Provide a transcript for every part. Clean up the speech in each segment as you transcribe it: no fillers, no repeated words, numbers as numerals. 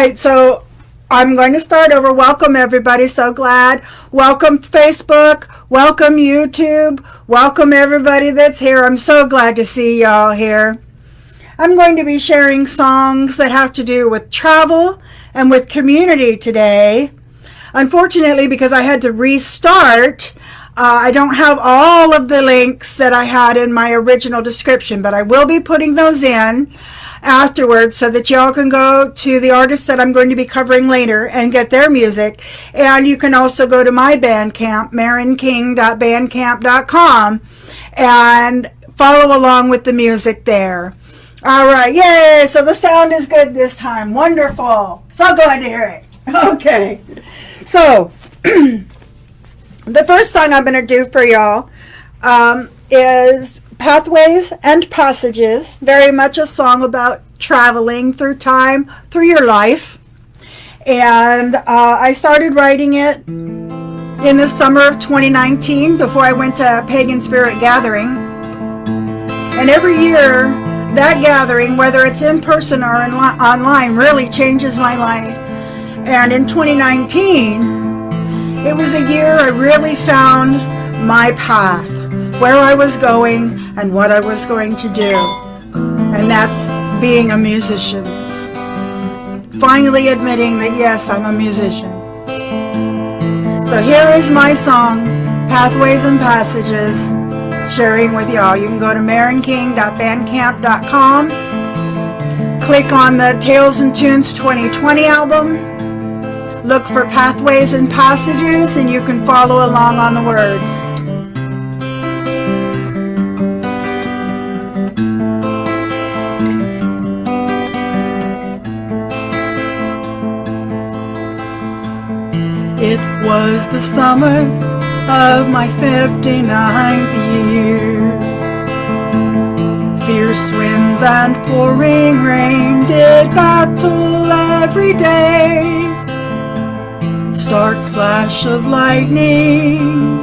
right, so I'm going to start over. Welcome, everybody. So glad. Welcome, Facebook. Welcome, YouTube. Welcome, everybody that's here. I'm so glad to see y'all here. I'm going to be sharing songs that have to do with travel and with community today. Unfortunately, because I had to restart, I don't have all of the links that I had in my original description, but I will be putting those in afterwards so that y'all can go to the artists that I'm going to be covering later and get their music. And you can also go to my Bandcamp, marinking.bandcamp.com, and follow along with the music there. All right, yay! So the sound is good this time. Wonderful. So glad to hear it. Okay, so the first song I'm going to do for y'all is Pathways and Passages, very much a song about traveling through time, through your life. And I started writing it in the summer of 2019 before I went to Pagan Spirit Gathering. And every year, that gathering, whether it's in person or online, really changes my life. And in 2019, it was a year I really found my path, where I was going and what I was going to do. And that's being a musician. Finally admitting that yes, I'm a musician. So here is my song, Pathways and Passages, sharing with y'all. You can go to marinking.bandcamp.com, click on the Tales and Tunes 2020 album, look for Pathways and Passages, and you can follow along on the words. It was the summer of my 59th year. Fierce winds and pouring rain did battle every day. Stark flash of lightning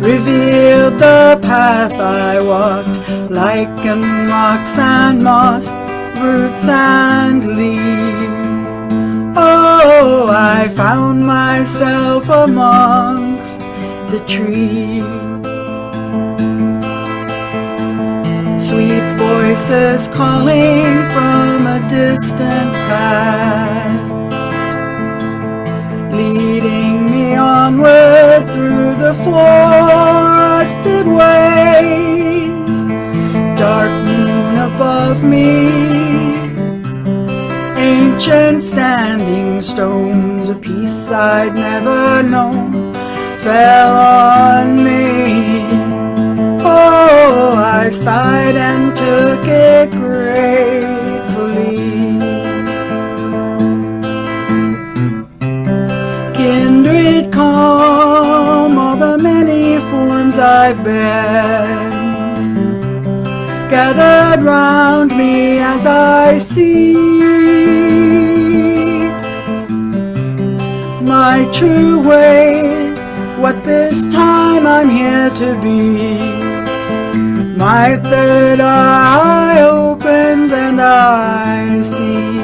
revealed the path I walked, lichen, rocks and moss, roots and leaves. Oh, I found myself amongst the trees. Sweet voices calling from a distant path, leading me onward through the forested ways. Dark moon above me, ancient standing stones, a peace I'd never known, fell on me. Oh, I sighed and took it gratefully. Kindred calm, all the many forms I've been, gathered round me as I see my true way, what this time I'm here to be. My third eye opens and I see.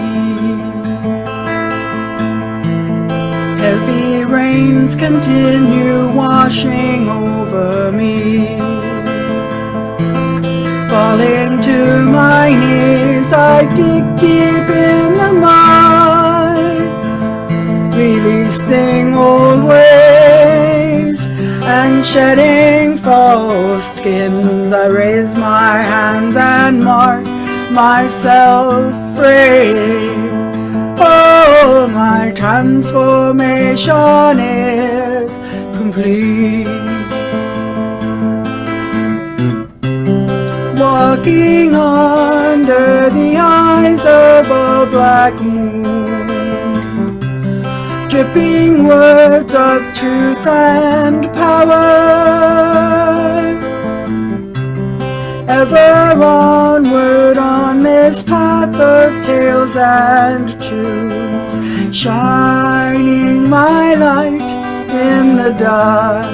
Heavy rains continue washing over me. Falling to my knees, I dig deep in the mud, releasing old ways and shedding false skins. I raise my hands and mark myself free. Oh, my transformation is complete. Walking under the eyes of a black moon, dripping words of truth and power, ever onward on this path of tales and tunes, shining my light in the dark.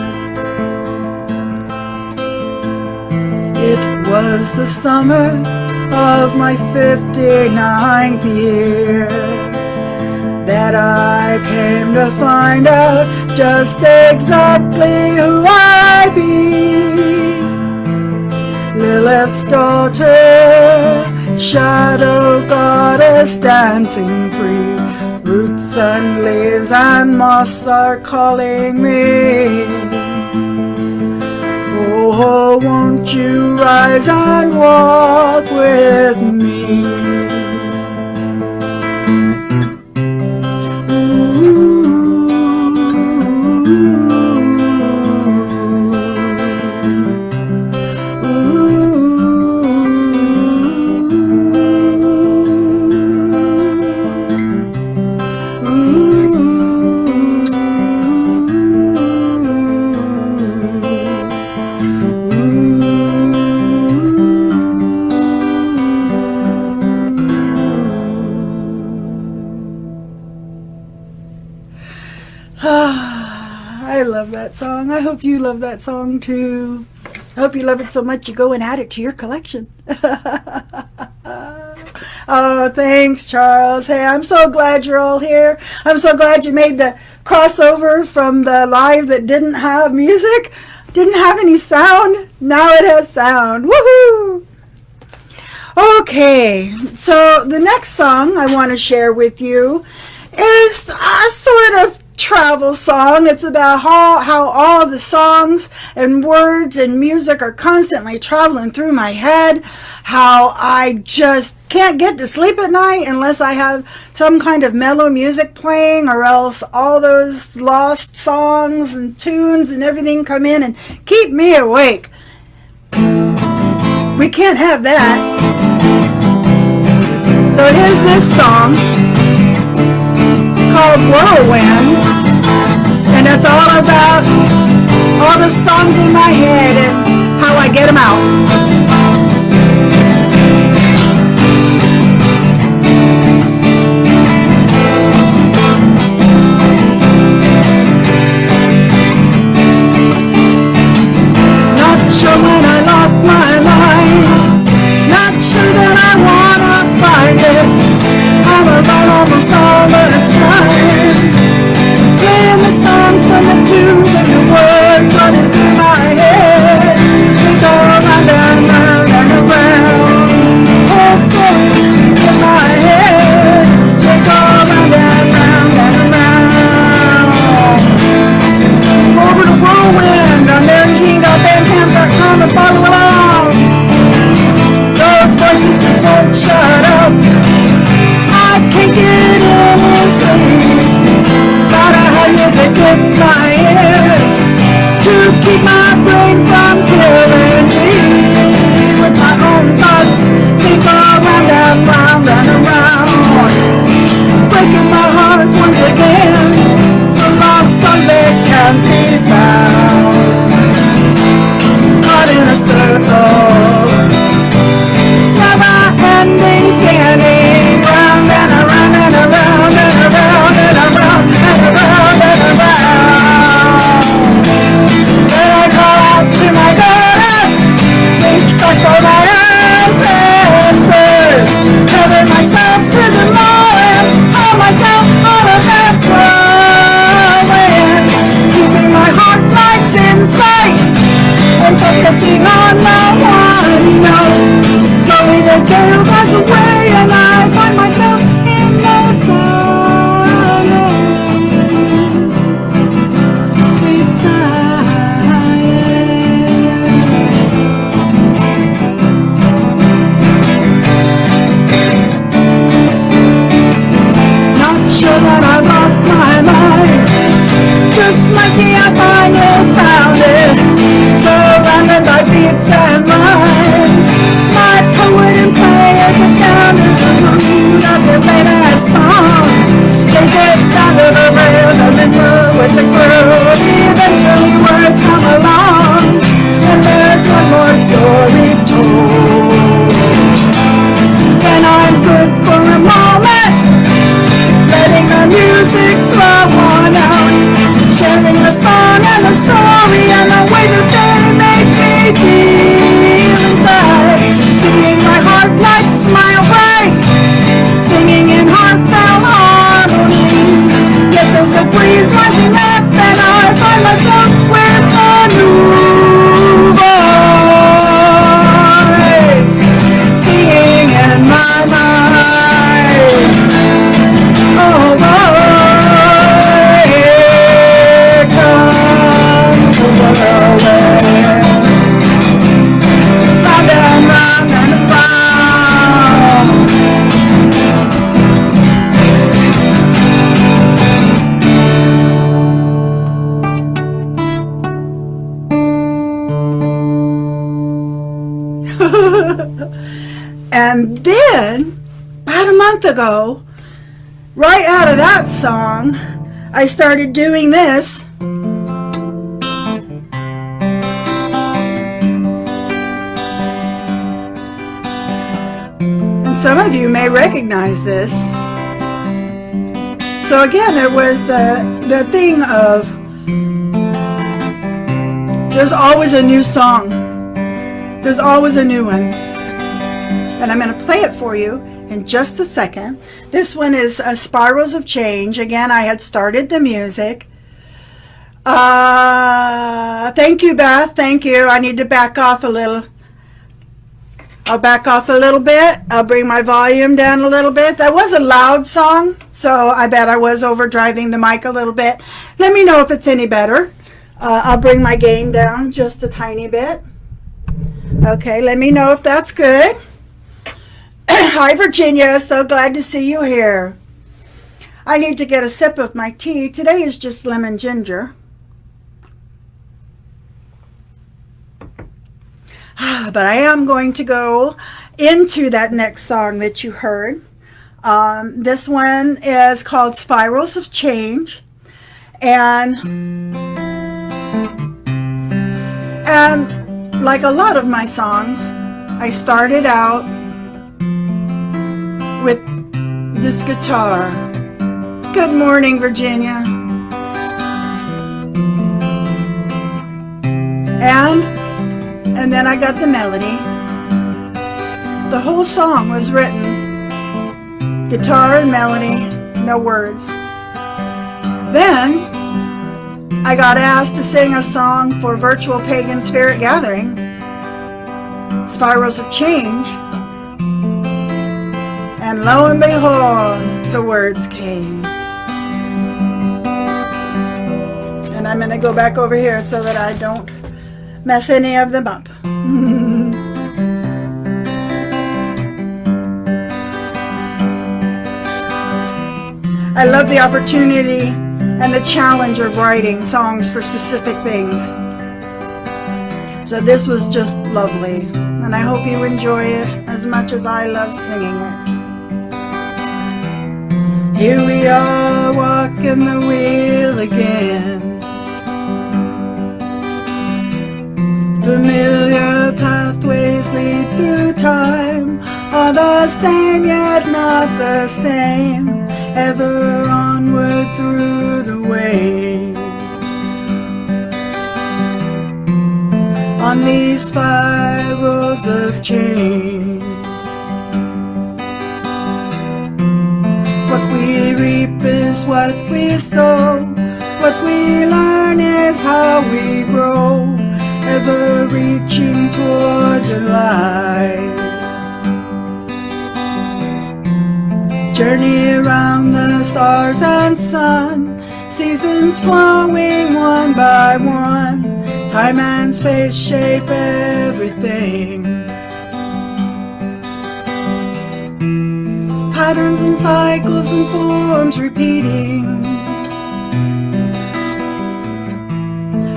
It was the summer of my 59th year. came to find out just exactly who I be. Lilith's daughter, shadow goddess dancing free. Roots and leaves and moss are calling me. Oh, won't you rise and walk with me? I love that song. I hope you love that song too. I hope you love it so much you go and add it to your collection. Oh, thanks, Charles. Hey, I'm so glad you're all here. I'm so glad you made the crossover from the live that didn't have music, didn't have any sound. Now it has sound. Woohoo! Okay, so the next song I want to share with you is a sort of travel song. It's about how all the songs and words and music are constantly traveling through my head, how I just can't get to sleep at night unless I have some kind of mellow music playing, or else all those lost songs and tunes and everything come in and keep me awake. We can't have that. So here's this song called Whirlwind, and it's all about all the songs in my head and how I get them out. Not sure when I lost my mind, not sure that I wanna find it. I'm alone almost all the time, playing the songs from the tune and the words running through my head. They go round and round. ago, right out of that song, I started doing this. And some of you may recognize this. So again, it was the thing of there's always a new song. There's always a new one. And I'm going to play it for you in just a second. This one is Spirals of Change. Again, I had started the music. Thank you, Beth. Thank you. I need to back off a little. I'll back off a little bit. I'll bring my volume down a little bit. That was a loud song, so I bet I was overdriving the mic a little bit. Let me know if it's any better. I'll bring my gain down just a tiny bit. Okay, let me know if that's good. Hi, Virginia. So glad to see you here. I need to get a sip of my tea. Today is just lemon ginger. But I am going to go into that next song that you heard. This one is called Spirals of Change. And like a lot of my songs, I started out with this guitar. Good morning, Virginia. And then I got the melody. The whole song was written, guitar and melody, no words. Then I got asked to sing a song for Virtual Pagan Spirit Gathering, Spirals of Change, and lo and behold, the words came. And I'm going to go back over here so that I don't mess any of them up. I love the opportunity and the challenge of writing songs for specific things. So this was just lovely, and I hope you enjoy it as much as I love singing it. Here we are, walking the wheel again. Familiar pathways lead through time, are the same yet not the same, ever onward through the way. On these spirals of change, what we reap is what we sow, what we learn is how we grow, ever reaching toward the light. Journey around the stars and sun, seasons flowing one by one, time and space shape everything. Patterns and cycles and forms repeating,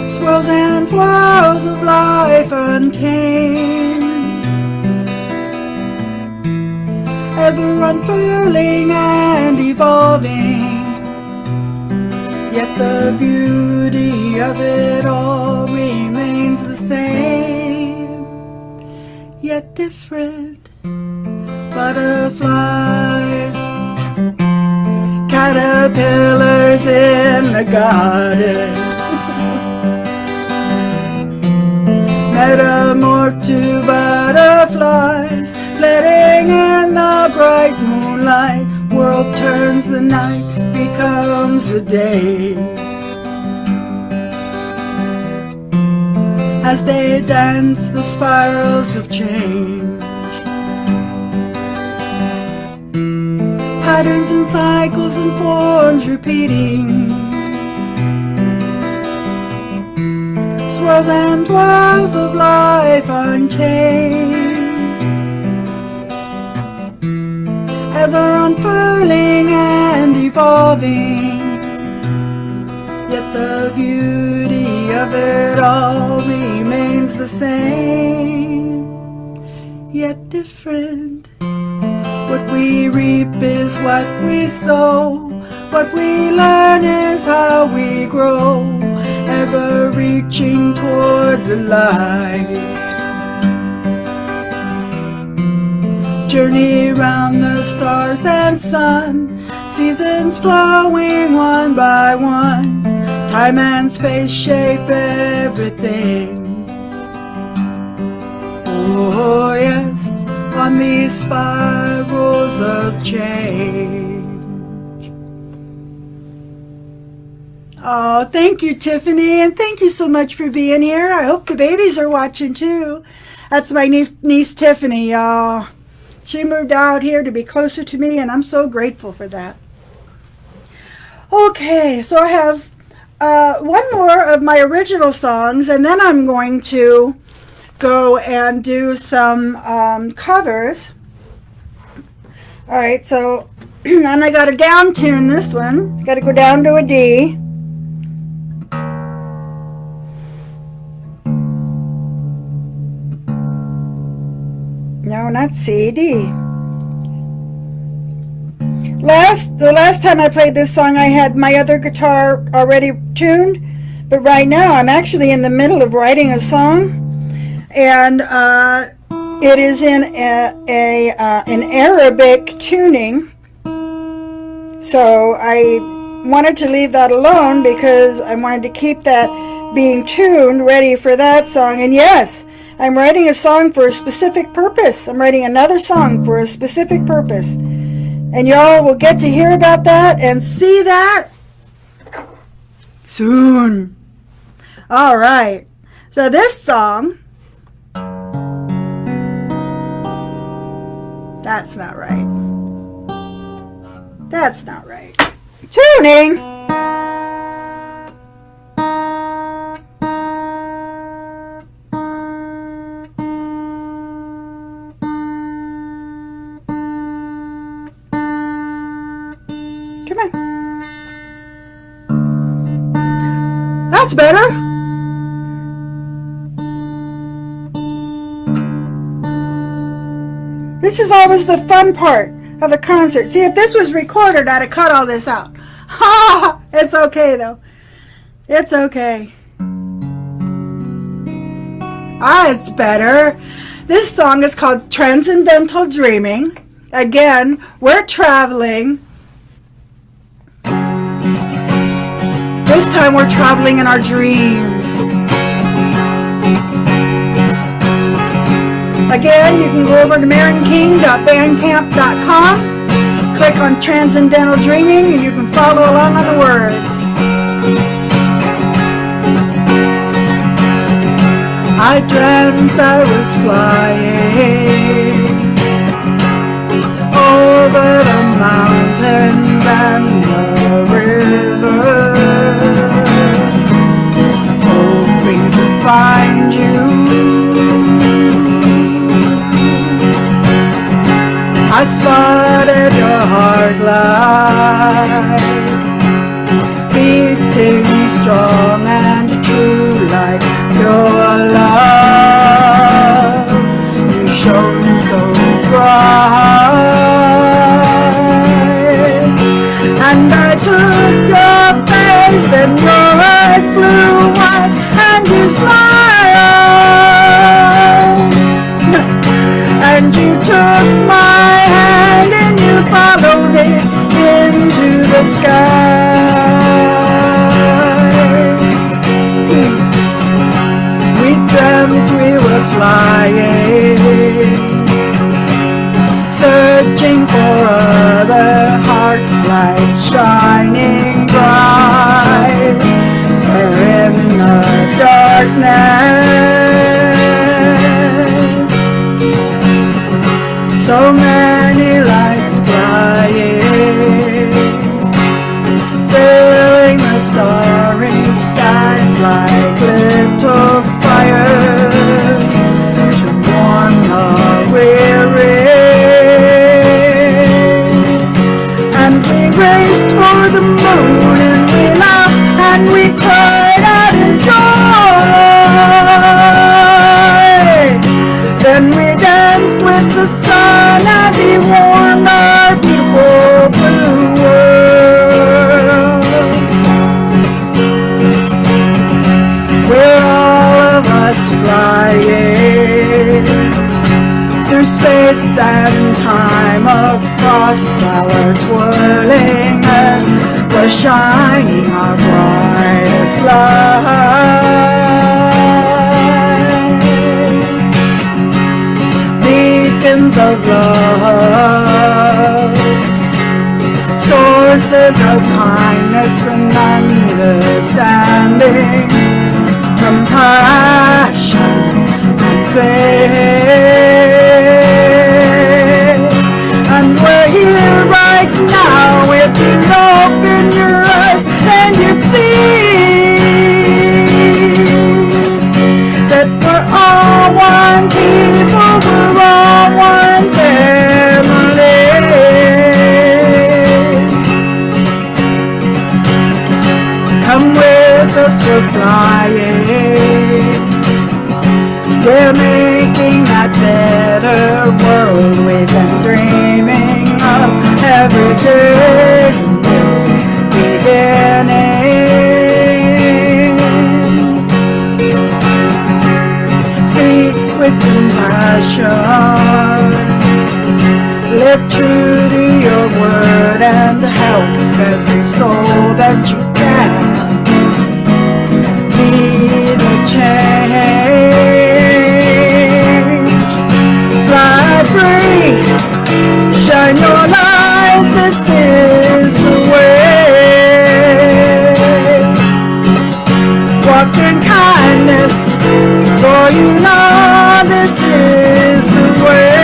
swirls and whirls of life untamed, ever unfurling and evolving. Yet the beauty of it all remains the same, yet different. Butterflies, caterpillars in the garden, metamorph to butterflies, letting in the bright moonlight. World turns, the night becomes the day. As they dance the spirals of change, patterns and cycles and forms repeating, swirls and whirls of life untamed, ever unfurling and evolving. Yet the beauty of it all remains the same, yet different. What we reap is what we sow. What we learn is how we grow, ever reaching toward the light. Journey round the stars and sun, seasons flowing one by one. Time and space shape everything. Oh yes, on these spirals of change. Oh, thank you, Tiffany, and thank you so much for being here. I hope the babies are watching too. That's my niece Tiffany, y'all. She moved out here to be closer to me, and I'm so grateful for that. Okay, so I have one more of my original songs, and then I'm going to go and do some covers. All right, so and I got to down tune this one. Got to go down to a D. No, not C, D. The last time I played this song, I had my other guitar already tuned, but right now I'm actually in the middle of writing a song, and it is in an Arabic tuning. So I wanted to leave that alone because I wanted to keep that being tuned, ready for that song. And yes, I'm writing a song for a specific purpose. I'm writing another song for a specific purpose. And y'all will get to hear about that and see that soon. All right. So this song, that's not right. That's not right. Tuning. That's better. This is always the fun part of a concert. See, if this was recorded, I'd have cut all this out. Ha! It's okay, though. It's okay. It's better. This song is called Transcendental Dreaming. Again, we're traveling. This time we're traveling in our dreams. Again, you can go over to MarinKing.bandcamp.com, click on Transcendental Dreaming, and you can follow along on the words. I dreamt I was flying over the mountains and the river, hoping to find you. I spotted your heart light, beating strong and true like your love. You shone so bright, and I took your face and your eyes flew wide, and you smiled, and you took my hand and you followed it into the sky. We dreamt we were flying, searching for other heart lights shining bright there in the darkness. So many lights flying, filling the starry skies like little fires to warm the weary. And we raced for the moon, and we laughed and we cried out in joy. Then we danced with the sun as he warmed are shining our brightest light, beacons of love, sources of kindness and understanding, compassion and faith. And we're here right now. If you open your eyes, then you'd see that we're all one people, we're all one family. Come with us, we're flying. We're making that better world we've been dreaming of. Every day's a new beginning. Speak with compassion. Live true to your word and help every soul that you can. Be the change. Fly free. Shine your light. This is the way. Walk in kindness. For you know this is the way.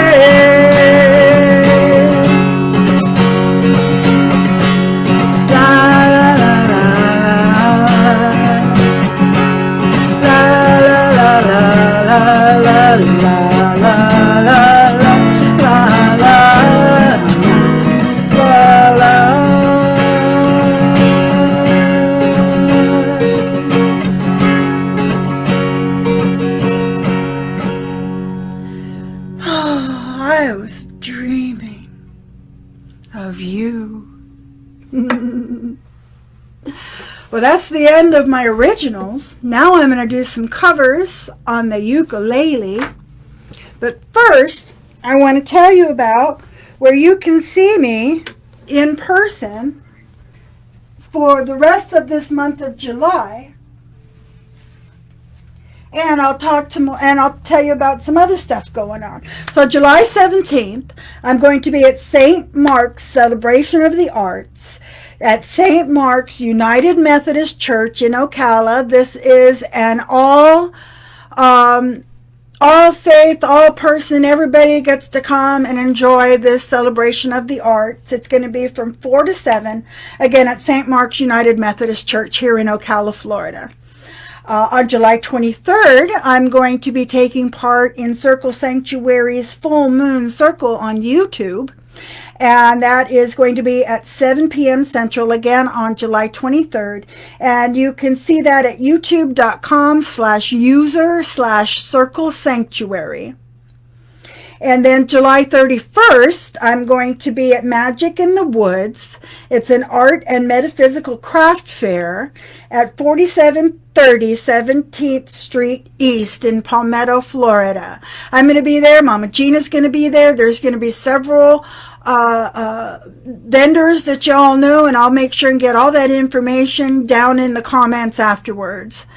I was dreaming of you. Well, that's the end of my originals. Now I'm going to do some covers on the ukulele. But first, I want to tell you about where you can see me in person for the rest of this month of July. And I'll tell you about some other stuff going on. So July 17th, I'm going to be at St. Mark's Celebration of the Arts at St. Mark's United Methodist Church in Ocala. This is an all faith, all person, everybody gets to come and enjoy this celebration of the arts. It's going to be from 4 to 7, again at St. Mark's United Methodist Church here in Ocala, Florida. On July 23rd, I'm going to be taking part in Circle Sanctuary's Full Moon Circle on YouTube. And that is going to be at 7 p.m. Central, again on July 23rd. And you can see that at youtube.com/user/Circle Sanctuary. And then July 31st, I'm going to be at Magic in the Woods. It's an art and metaphysical craft fair at 4730 17th Street East in Palmetto, Florida. I'm going to be there. Mama Gina's going to be there. There's going to be several vendors that y'all know, and I'll make sure and get all that information down in the comments afterwards.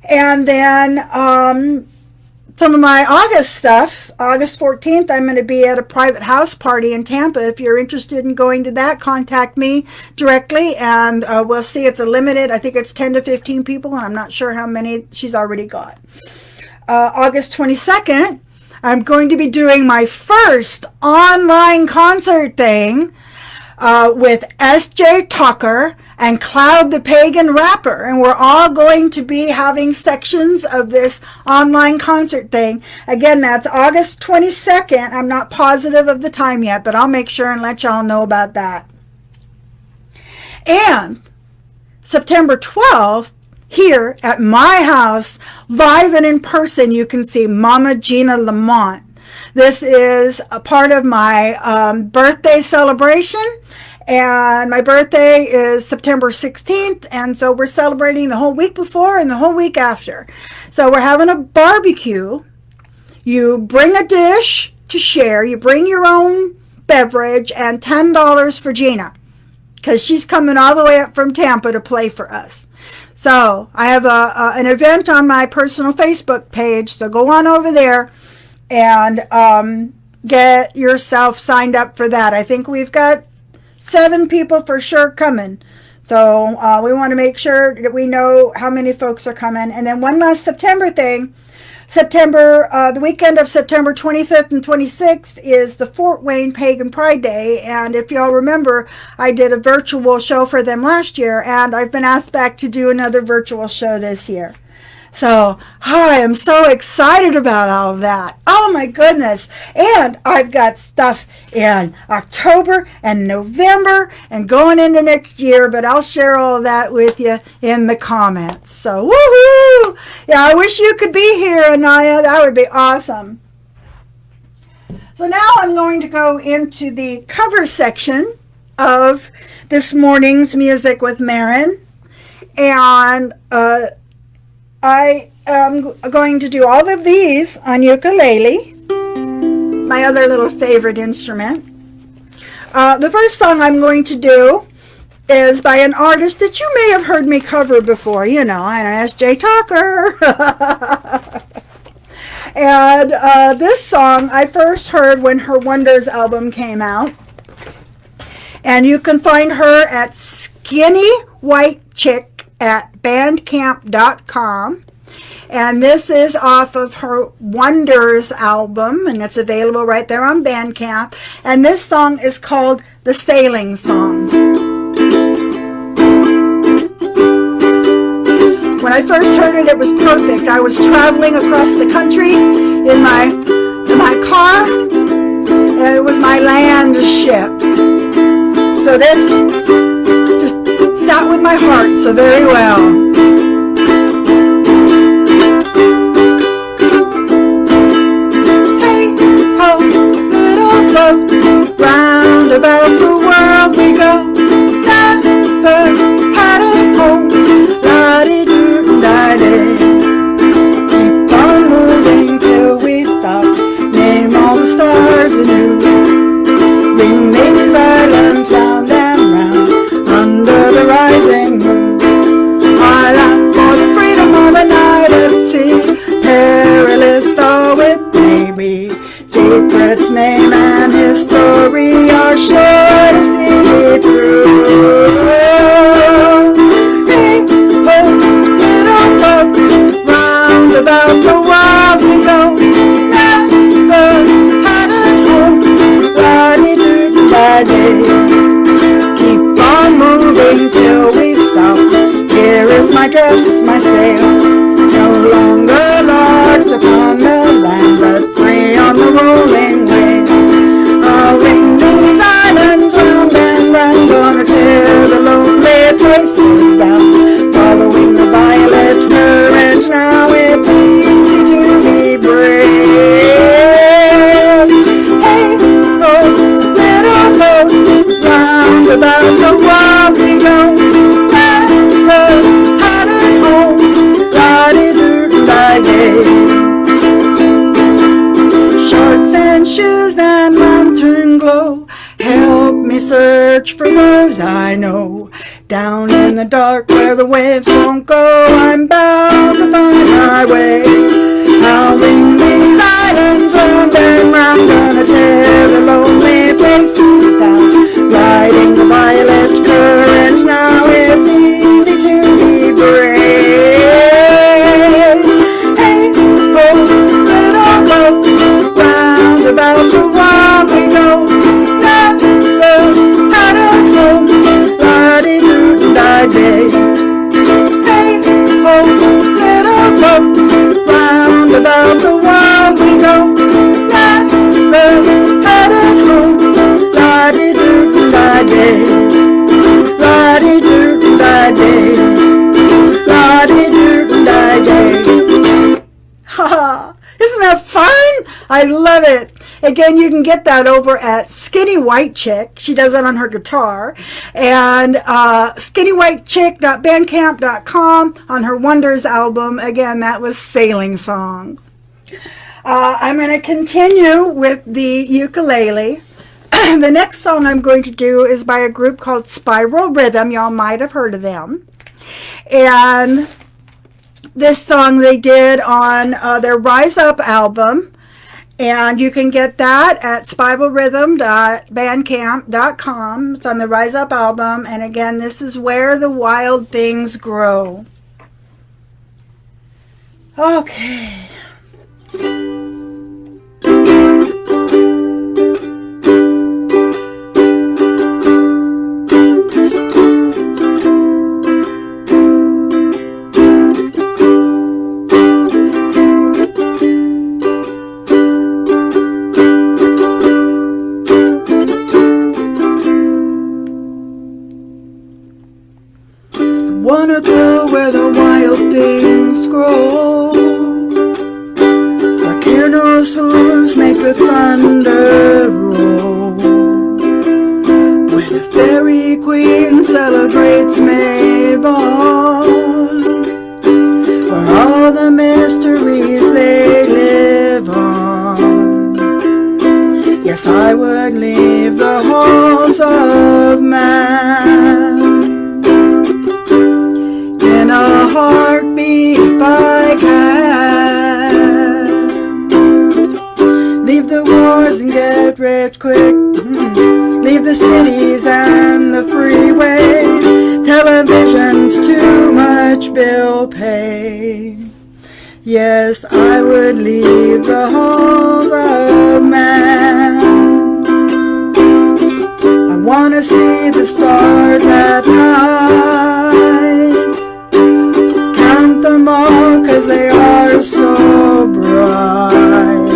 And then some of my August stuff. August 14th, I'm going to be at a private house party in Tampa. If you're interested in going to that, contact me directly, and we'll see. It's a limited, I think it's 10 to 15 people, and I'm not sure how many she's already got. August 22nd, I'm going to be doing my first online concert thing with S.J. Tucker and Cloud the Pagan Rapper, and we're all going to be having sections of this online concert thing. Again, that's August 22nd. I'm not positive of the time yet, but I'll make sure and let y'all know about that. And September 12th, here at my house, live and in person, you can see Mama Gina Lamont. This is a part of my birthday celebration. And my birthday is September 16th, and so we're celebrating the whole week before and the whole week after. So we're having a barbecue. You bring a dish to share. You bring your own beverage, and $10 for Gina. because she's coming all the way up from Tampa to play for us. So I have an event on my personal Facebook page, so go on over there and get yourself signed up for that. I think we've got 7 people for sure coming. So we want to make sure that we know how many folks are coming. And then one last September thing. The weekend of September 25th and 26th is the Fort Wayne Pagan Pride Day. And if y'all remember, I did a virtual show for them last year, and I've been asked back to do another virtual show this year. So I am so excited about all of that. Oh my goodness. And I've got stuff in October and November and going into next year, but I'll share all of that with you in the comments. So woohoo! Yeah, I wish you could be here, Anaya. That would be awesome. So now I'm going to go into the cover section of this morning's Music with Meren. And I am going to do all of these on ukulele, my other little favorite instrument. The first song I'm going to do is by an artist that you may have heard me cover before, you know, S.J. Tucker. And this song I first heard when her Wonders album came out. And you can find her at Skinny White Chick at bandcamp.com, and this is off of her Wonders album, and it's available right there on Bandcamp. And this song is called The Sailing Song. When I first heard it, it was perfect. I was traveling across the country in my car, and it was my land ship. So this just sat with my heart so very well. Hey ho, little boat, round about the world we go. Never had it home, la-di-doo-da-day. Keep on moving till we stop. Name all the stars anew. Bring me these islands round and round under the rising moon. I laugh for the freedom of a night at sea. Perilous though it may be, secrets, name, and history are sure to see through. Hey ho, little boat, round about the world we go. Never had it home, la-di-doo-da-day. Keep on moving till we stop. Here is my dress, my sail, no longer large upon the land, but free on the rolling wave. I'll ring these islands round and round, gonna tear the lonely places down, following the violet current. Now it's easy to be brave. Hey ho, little boat, round about the world we go. Never had it home, la-di-doo-da-day. Sharks and shoes and lantern glow help me search for those I know. Down in the dark where the waves won't go, I'm bound to find my way. I'll ring these islands round and round, gonna tear the lonely places down, riding the violet current. Now it's easy to be brave. Hey ho, little boat, round about the world we go. Never had it home, la-di-doo-da-day. Hey ho, little boat, round about the world we go. Never had it home, la-di-doo-da-day. La-di-doo-da-day. La-di-doo-da-day. Ha! Isn't that fun? I love it. Again, you can get that over at Skinny White Chick. She does that on her guitar. And skinnywhitechick.bandcamp.com on her Wonders album. Again, that was Sailing Song. I'm going to continue with the ukulele. The next song I'm going to do is by a group called Spiral Rhythm. Y'all might have heard of them. And this song they did on their Rise Up album. And you can get that at spiralrhythm.bandcamp.com. It's on the Rise Up album. And again, this is Where the Wild Things Grow. Okay. Wanna go where the wild things grow, where Kiernos hooves make the thunder roll, where the fairy queen celebrates Mabon, where all the mysteries they live on. Yes, I would leave the halls of man in a heartbeat if I can. Leave the wars and get rich quick. Leave the cities and the freeways. Television's too much bill pay. Yes, I would leave the halls of man. I wanna see the stars at night, count them all 'cause they are so bright.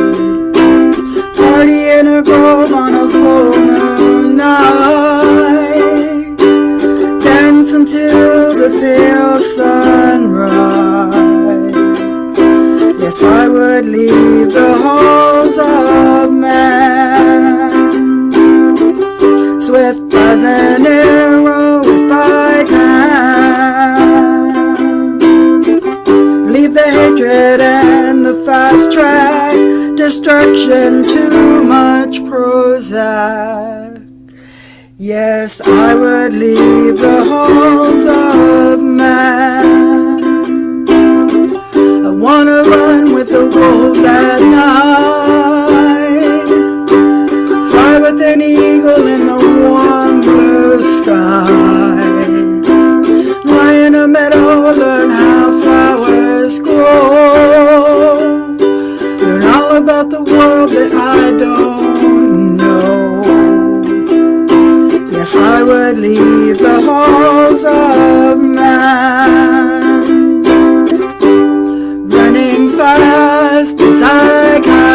Party in a grove on a full moon night, dance until the pale sunrise. Yes, I would leave the halls of man, swift as an arrow if I can. Leave the hatred and the fast track, destruction, too much Prozac. Yes, I would leave the halls of man. I wanna run with the wolves at night, fly with an eagle in the warm blue sky, lie in a meadow, learn how flowers grow, learn all about the world that I don't know. Yes, I would leave the halls of man, running fast as I can.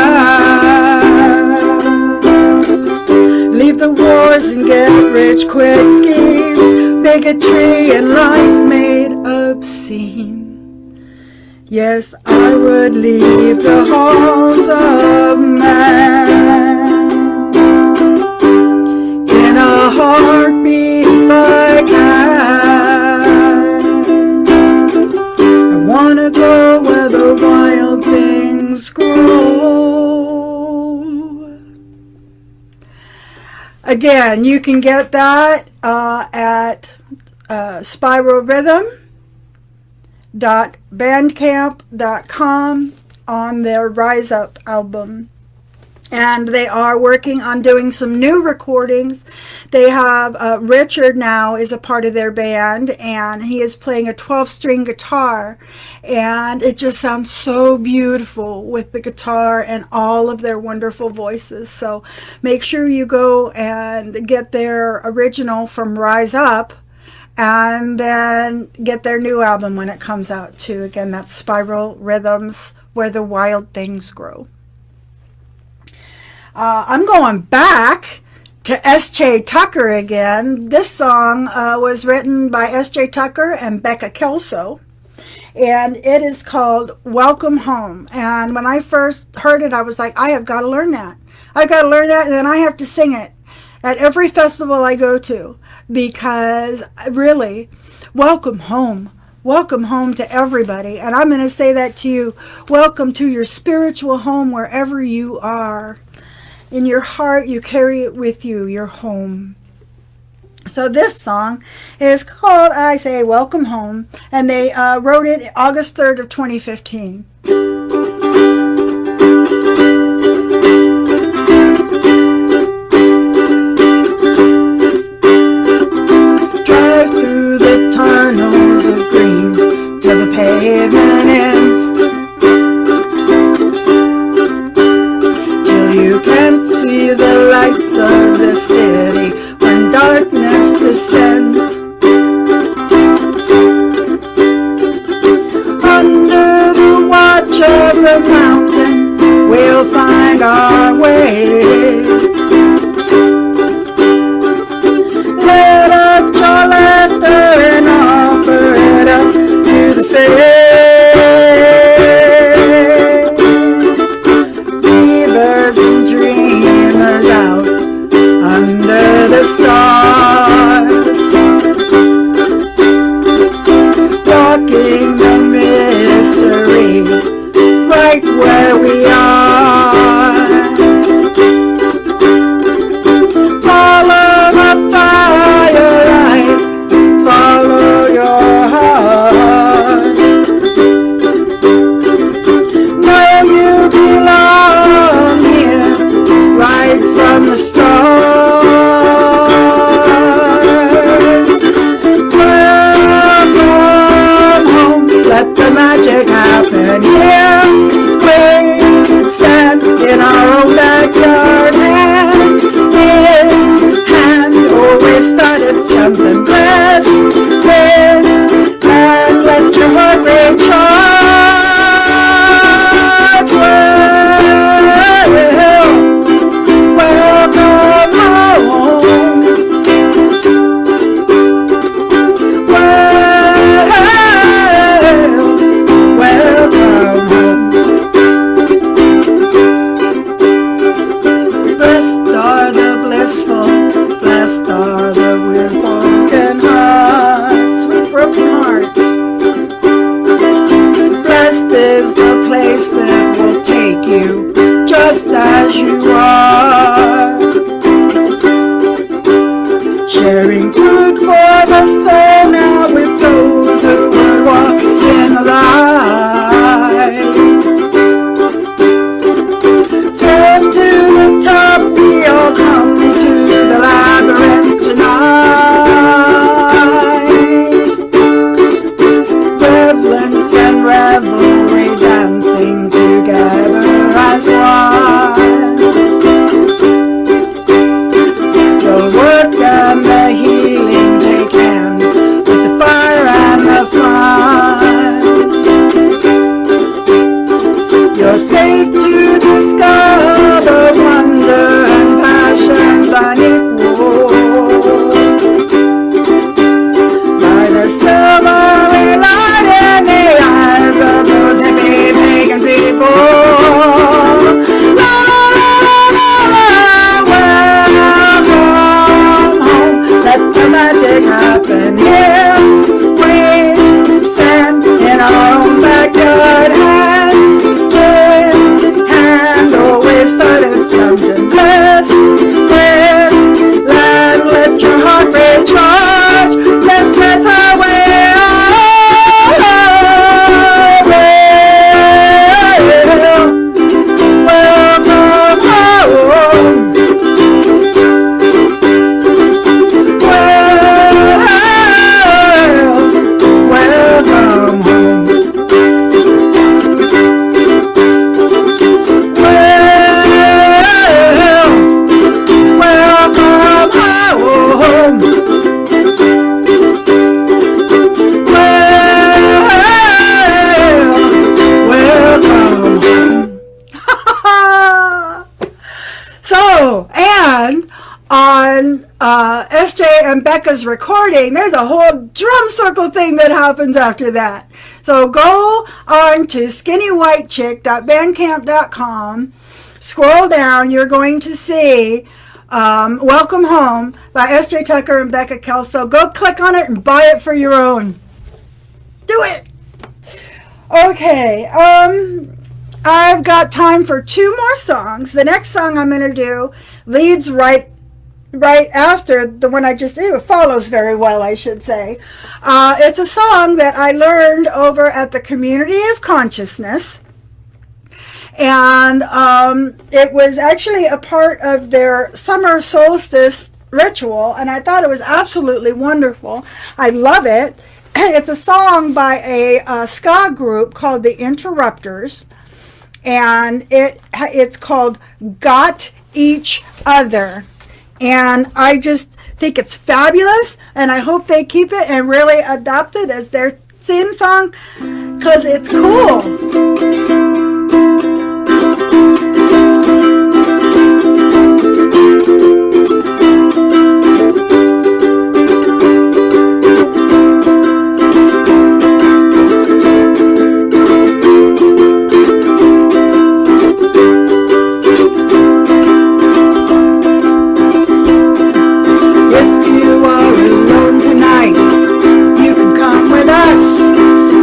Leave the wars and get rich quick schemes, bigotry and life made obscene. Yes, I would leave the halls of man in a heartbeat if I can. I wanna go where the wild things grow. Again, you can get that at spiralrhythm.bandcamp.com on their Rise Up album. And they are working on doing some new recordings. They have Richard now is a part of their band, and he is playing a 12-string guitar, and it just sounds so beautiful with the guitar and all of their wonderful voices. So make sure you go and get their original from Rise Up, and then get their new album when it comes out too. Again, that's Spiral Rhythms, Where the Wild Things Grow. I'm going back to S.J. Tucker again. This song was written by S.J. Tucker and Bekah Kelso, and it is called Welcome Home. And when I first heard it, I was like, I have got to learn that. I've got to learn that, and then I have to sing it at every festival I go to, because really, welcome home. Welcome home to everybody. And I'm going to say that to you. Welcome to your spiritual home wherever you are. in your heart, you carry it with you, your home. So this song is called, I Say Welcome Home, and they wrote it August 3rd of 2015. Drive through the tunnels of green till the pavement ends, till you can't see the lights of the city when darkness descends. Under the watch of the mountain, we'll find our way. Let out your laughter and offer it up to the faith. Weavers and dreamers out under the stars, walking the mystery right where we are. Follow the firelight, follow your heart. Know you belong here right from the start. Welcome home, let the magic happen here. We stand in our own backyard, hand in hand. Oh, we've started something blessed with, and let your heart recharge. Welcome home. Welcome home. Blessed are the blissful, blessed are the with broken hearts, with broken hearts. Blessed is the place that will take you just as you are. Sharing food for the soul now with those who would walk in the light. From to the top, we all come to the labyrinth tonight. Reverence and revelry dancing together as one. The work and the healing take hands with the fire and the fun. You're safe to discover wonder and passions unequal. By the silvery light in the eyes of those hippie pagan people. La, la, la, la, la, welcome home. Let the magic happen here. We stand in our own backyard, hand in hand. Always started something blessed. Let your heart recharge. This is how we welcome home. Welcome home. Welcome home. So, and on SJ and Bekah's recording, there's a whole drum circle thing that happens after that. So go on to skinnywhitechick.bandcamp.com, scroll down, you're going to see Welcome Home by SJ Tucker and Bekah Kelso. Go click on it and buy it for your own. Do it! Okay, I've got time for 2 more songs. The next song I'm going to do leads right after the one I just did. It follows very well, I should say. It's a song that I learned over at the Community of Consciousness. And it was actually a part of their summer solstice ritual, and I thought it was absolutely wonderful. I love it. It's a song by a ska group called the Interrupters, and it's called Got Each Other. And I just think it's fabulous, and I hope they keep it and really adopt it as their theme song, because it's cool.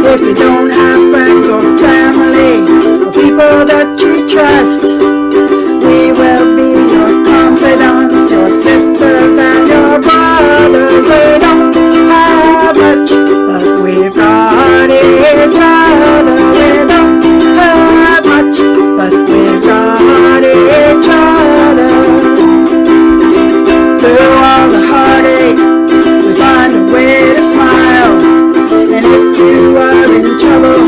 If you don't have friends or family or people that you trust, we will be your confidants, your sisters and your brothers. We don't have much, but we've got each other. We don't have much, but we've got each other. Through all the heartache, we find a way to smile. And if you are in trouble,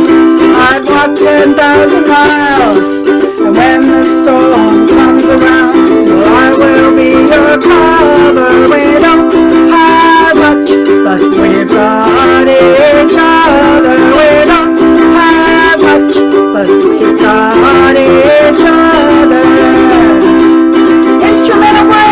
I'd walk 10,000 miles. And when the storm comes around, well, I will be your cover. We don't have much, but we've got each other. We don't have much, but we've got each other. Instrumental break.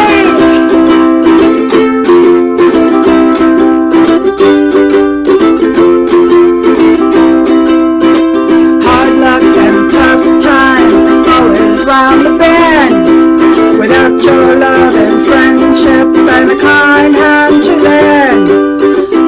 Round the bend, without your love and friendship and a kind hand to lend,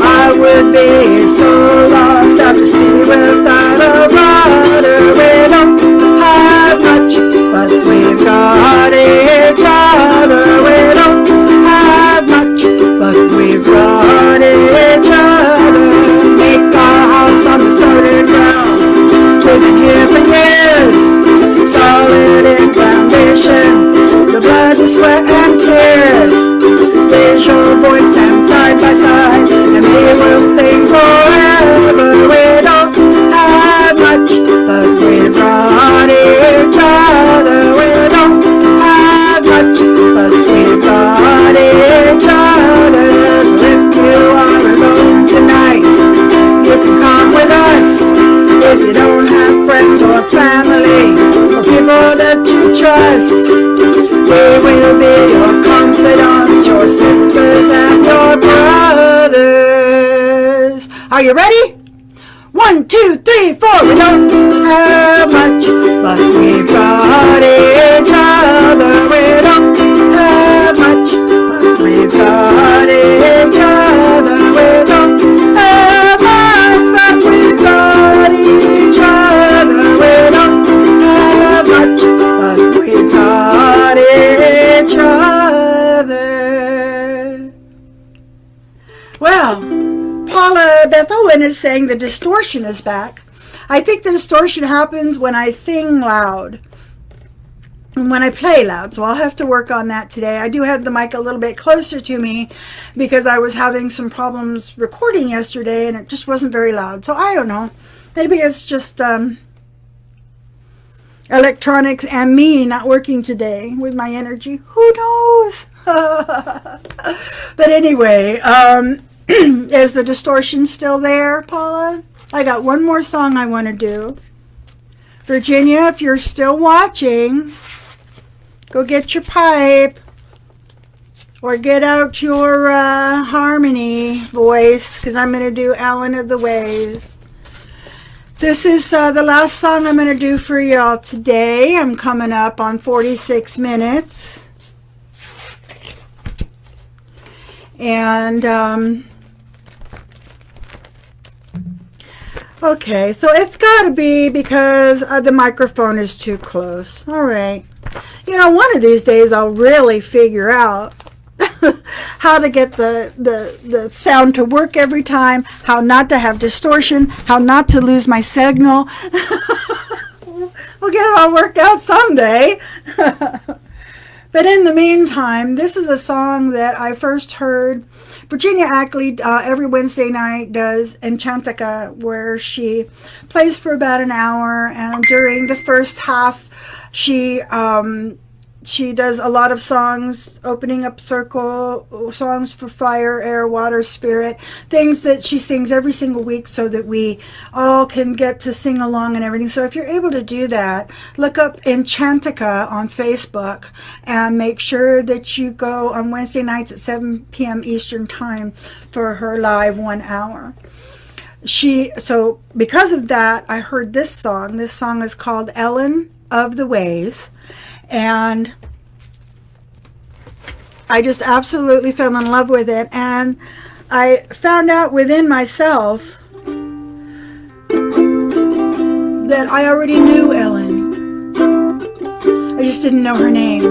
I would be so lost out to sea without a rudder. We don't have much, but we've got each other. We don't have much, but we've got each other. Make our house on the solid ground. We've been here for years. Solid in foundation, the blood, the sweat and tears. Raise your voice, stand side by side, and we will sing forever. We don't have much, but we've got each other. We don't have much, but we've got each other. So if you are alone tonight, you can come with us. If you don't have friends or family, people that you trust, we will be your confidants, your sisters and your brothers. Are you ready? 1, 2, 3, 4. We don't have much, but we've got each other. We don't have much, but we've got each other. We don't have much, but we've got each other. We don't have much, but we've got each other. Well, Paula Beth Owen is saying the distortion is back. I think the distortion happens when I sing loud and when I play loud, so I'll have to work on that today. I do have the mic a little bit closer to me because I was having some problems recording yesterday and it just wasn't very loud. So I don't know. Maybe it's just electronics and me not working today with my energy. Who knows? But anyway, is the distortion still there, Paula? I got one more song I want to do. Virginia, if you're still watching, go get your pipe or get out your harmony voice, because I'm going to do Elen of the Waves. This is the last song I'm going to do for y'all today. I'm coming up on 46 minutes. And Okay, so it's got to be because the microphone is too close. All right. You know, one of these days I'll really figure out how to get the sound to work every time, how not to have distortion, how not to lose my signal. We'll get it all worked out someday. But in the meantime, this is a song that I first heard. Virginia Ackley every Wednesday night does Enchantica, where she plays for about an hour, and during the first half she does a lot of songs, opening up circle, songs for fire, air, water, spirit, things that she sings every single week so that we all can get to sing along and everything. So if you're able to do that, look up Enchantica on Facebook and make sure that you go on Wednesday nights at 7 p.m. Eastern Time for her live 1 hour. So because of that, I heard this song. This song is called Elen of the Waves. And I just absolutely fell in love with it. And I found out within myself that I already knew Elen. I just didn't know her name.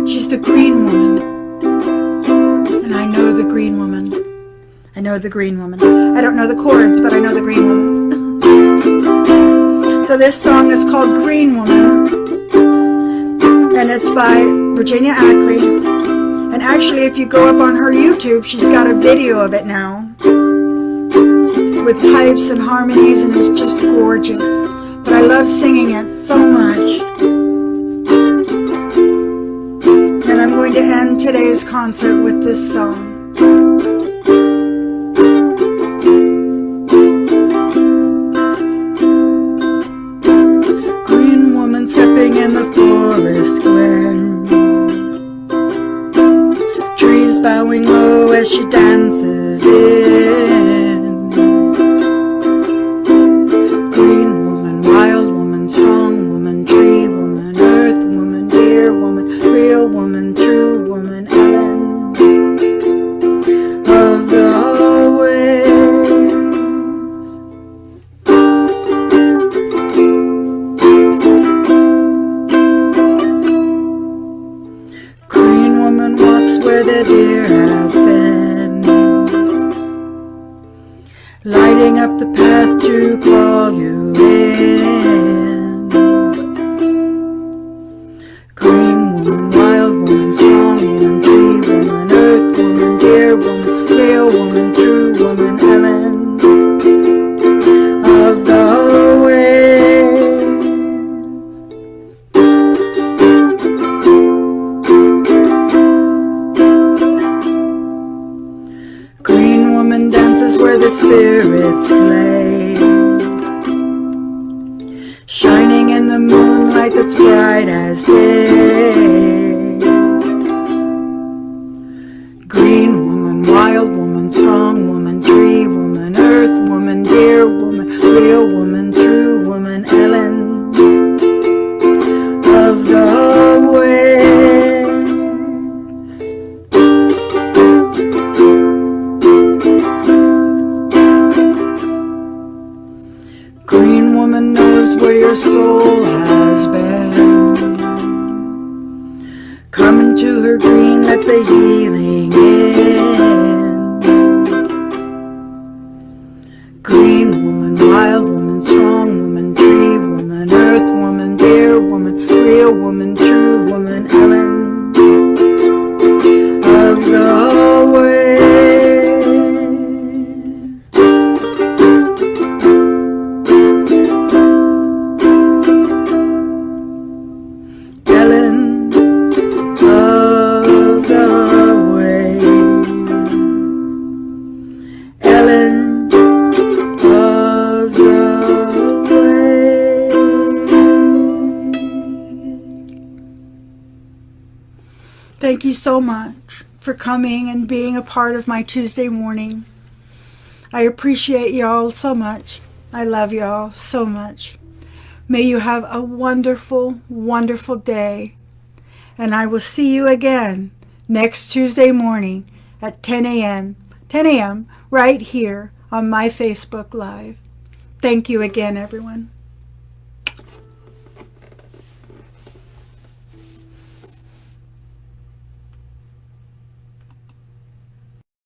She's the green woman. And I know the green woman. I know the green woman. I don't know the chords, but I know the green woman. So this song is called Green Woman, and it's by Virginia Ackley. And actually, if you go up on her YouTube, she's got a video of it now with pipes and harmonies, and it's just gorgeous. But I love singing it so much. And I'm going to end today's concert with this song. Stepping in the forest glen, trees bowing low as she dances in. Green woman, wild woman, strong woman, tree woman, earth woman, dear woman, real woman, true woman, Elen of the waves. Where the deer have been, lighting up the path to call you in. Green woman, wild woman, strong woman, tree woman, earth woman, dear woman, real woman, true woman, Elen of the waves. Dances where the spirits play, shining in the moonlight that's bright as day. Green woman, wild woman, strong woman, tree woman, earth woman, dear woman, real woman, true woman, Elen of the waves. Green woman knows where your soul has been. Come into her green, let the healing in. Green woman, wild woman, strong woman, tree woman, earth woman, dear woman, real woman, true woman, Elen of the waves. Thank you so much for coming and being a part of my Tuesday morning. I appreciate y'all so much. I love y'all so much. May you have a wonderful, wonderful day. And I will see you again next Tuesday morning at 10 a.m. right here on my Facebook Live. Thank you again, everyone.